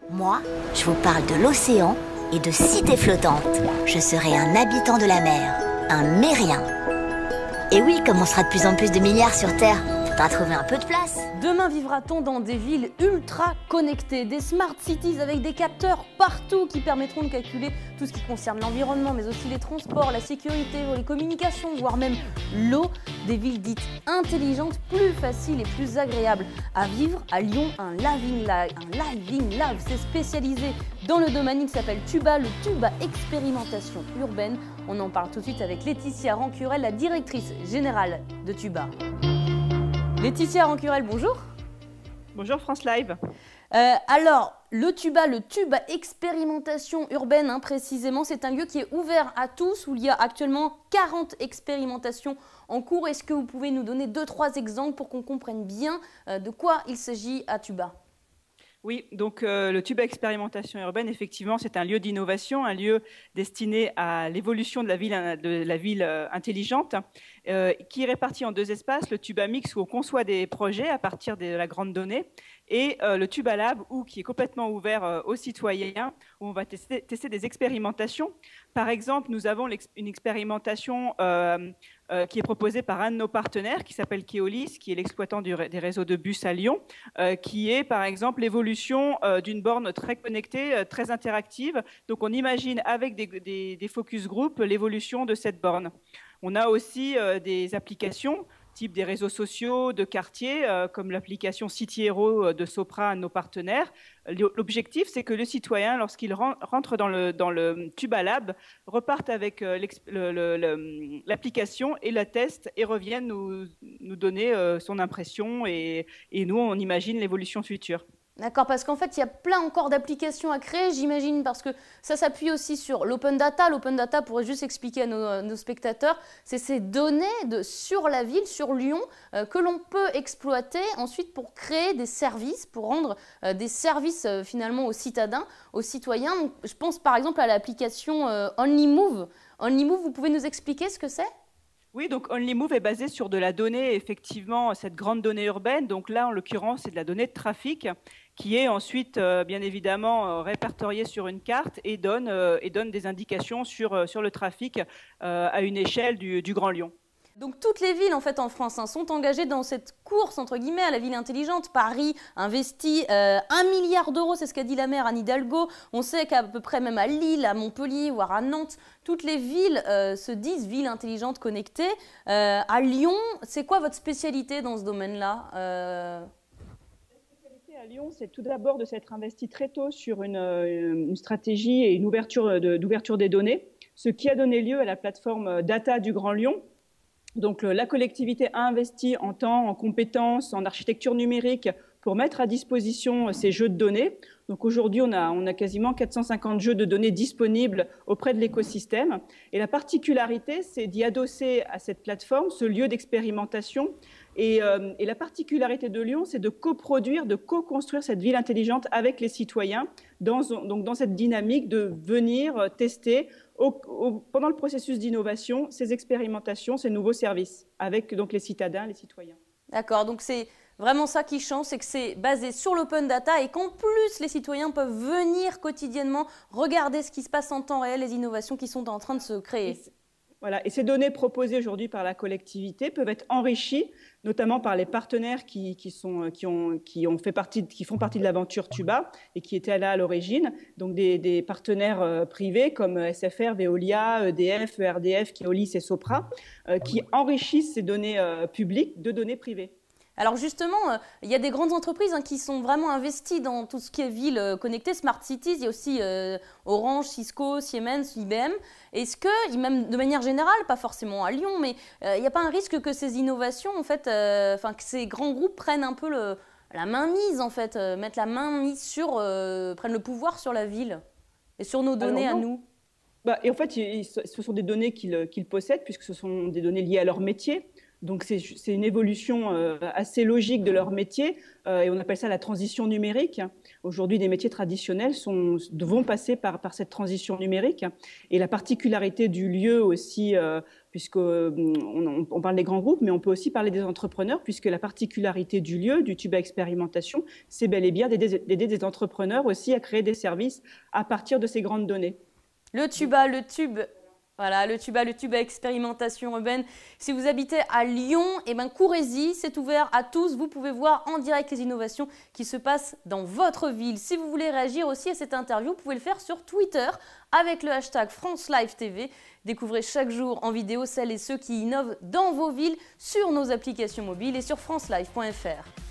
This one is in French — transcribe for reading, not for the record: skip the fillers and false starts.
Moi, je vous parle de l'océan et de cités flottantes. Je serai un habitant de la mer, un mérien. Et oui, comme on sera de plus en plus de milliards sur Terre, faudra trouver un peu de place. Demain vivra-t-on dans des villes ultra connectées, des smart cities avec des capteurs partout qui permettront de calculer tout ce qui concerne l'environnement, mais aussi les transports, la sécurité, les communications, voire même l'eau. Des villes dites intelligentes, plus faciles et plus agréables à vivre. À Lyon, un Living Lab s'est spécialisé dans le domaine, il s'appelle Tuba, le Tuba Expérimentation Urbaine. On en parle tout de suite avec Laetitia Rancurel, la directrice générale de Tuba. Laetitia Rancurel, bonjour. Bonjour France Live. Alors, le Tuba Expérimentation Urbaine, précisément, c'est un lieu qui est ouvert à tous, où il y a actuellement 40 expérimentations en cours. Est-ce que vous pouvez nous donner 2-3 exemples pour qu'on comprenne bien de quoi il s'agit à Tuba ? Oui, donc le Tuba Expérimentation Urbaine, effectivement, c'est un lieu d'innovation, un lieu destiné à l'évolution de la ville intelligente, qui est réparti en 2 espaces, le Tuba Mix où on conçoit des projets à partir de la grande donnée, et le Tuba Lab qui est complètement ouvert aux citoyens, où on va tester des expérimentations. Par exemple, nous avons une expérimentation qui est proposée par un de nos partenaires qui s'appelle Keolis, qui est l'exploitant des réseaux de bus à Lyon, qui est par exemple l'évolution d'une borne très connectée, très interactive. Donc on imagine avec des focus group l'évolution de cette borne. On a aussi des applications type des réseaux sociaux, de quartier, comme l'application City Hero de Sopra, nos partenaires. L'objectif, c'est que le citoyen, lorsqu'il rentre dans le Tuba Lab, reparte avec l'application et la teste et revienne nous donner son impression et nous, on imagine l'évolution future. D'accord, parce qu'en fait, il y a plein encore d'applications à créer, j'imagine, parce que ça s'appuie aussi sur l'open data. L'open data, pourrait juste expliquer à nos spectateurs, c'est ces données sur la ville, sur Lyon, que l'on peut exploiter ensuite pour créer des services, pour rendre des services finalement aux citadins, aux citoyens. Donc, je pense par exemple à l'application OnlyMove. OnlyMove, vous pouvez nous expliquer ce que c'est ? Oui, donc OnlyMove est basé sur de la donnée, effectivement, cette grande donnée urbaine. Donc là, en l'occurrence, c'est de la donnée de trafic qui est ensuite, bien évidemment, répertoriée sur une carte et donne des indications sur le trafic à une échelle du Grand Lyon. Donc toutes les villes en fait en France sont engagées dans cette course entre guillemets à la ville intelligente. Paris investit 1 milliard d'euros, c'est ce qu'a dit la maire Anne Hidalgo. On sait qu'à peu près même à Lille, à Montpellier, voire à Nantes, toutes les villes se disent villes intelligentes connectées. À Lyon, c'est quoi votre spécialité dans ce domaine-là À Lyon, c'est tout d'abord de s'être investi très tôt sur une stratégie et une d'ouverture des données, ce qui a donné lieu à la plateforme Data du Grand Lyon. Donc la collectivité a investi en temps, en compétences, en architecture numérique pour mettre à disposition ces jeux de données. Donc aujourd'hui, on a quasiment 450 jeux de données disponibles auprès de l'écosystème. Et la particularité, c'est d'y adosser à cette plateforme ce lieu d'expérimentation. Et la particularité de Lyon, c'est de coproduire, de co-construire cette ville intelligente avec les citoyens dans cette dynamique de venir tester pendant le processus d'innovation ces expérimentations, ces nouveaux services avec donc les citadins, les citoyens. D'accord, donc c'est vraiment ça qui change, c'est que c'est basé sur l'open data et qu'en plus les citoyens peuvent venir quotidiennement regarder ce qui se passe en temps réel, les innovations qui sont en train de se créer. Voilà. Et ces données proposées aujourd'hui par la collectivité peuvent être enrichies, notamment par les partenaires qui font partie de l'aventure Tuba et qui étaient là à l'origine, donc des partenaires privés comme SFR, Veolia, EDF, ERDF, Keolis et Sopra, qui enrichissent ces données publiques de données privées. Alors justement, il y a des grandes entreprises qui sont vraiment investies dans tout ce qui est ville connectée, Smart Cities. Il y a aussi Orange, Cisco, Siemens, IBM. Est-ce que, même de manière générale, pas forcément à Lyon, mais il n'y a pas un risque que ces innovations, en fait, que ces grands groupes prennent un peu la mainmise, en fait, mettent la mainmise prennent le pouvoir sur la ville et sur nos données à nous? Et en fait, ce sont des données qu'ils possèdent puisque ce sont des données liées à leur métier. Donc c'est une évolution assez logique de leur métier et on appelle ça la transition numérique. Aujourd'hui, des métiers traditionnels vont passer par cette transition numérique. Et la particularité du lieu aussi, puisqu'on parle des grands groupes, mais on peut aussi parler des entrepreneurs, puisque la particularité du lieu, du tube à expérimentation, c'est bel et bien d'aider des entrepreneurs aussi à créer des services à partir de ces grandes données. Le tuba, le tube. Voilà, le tuba à expérimentation urbaine. Si vous habitez à Lyon, eh ben, courez-y, c'est ouvert à tous. Vous pouvez voir en direct les innovations qui se passent dans votre ville. Si vous voulez réagir aussi à cette interview, vous pouvez le faire sur Twitter avec le hashtag FranceLiveTV. Découvrez chaque jour en vidéo celles et ceux qui innovent dans vos villes sur nos applications mobiles et sur francelive.fr.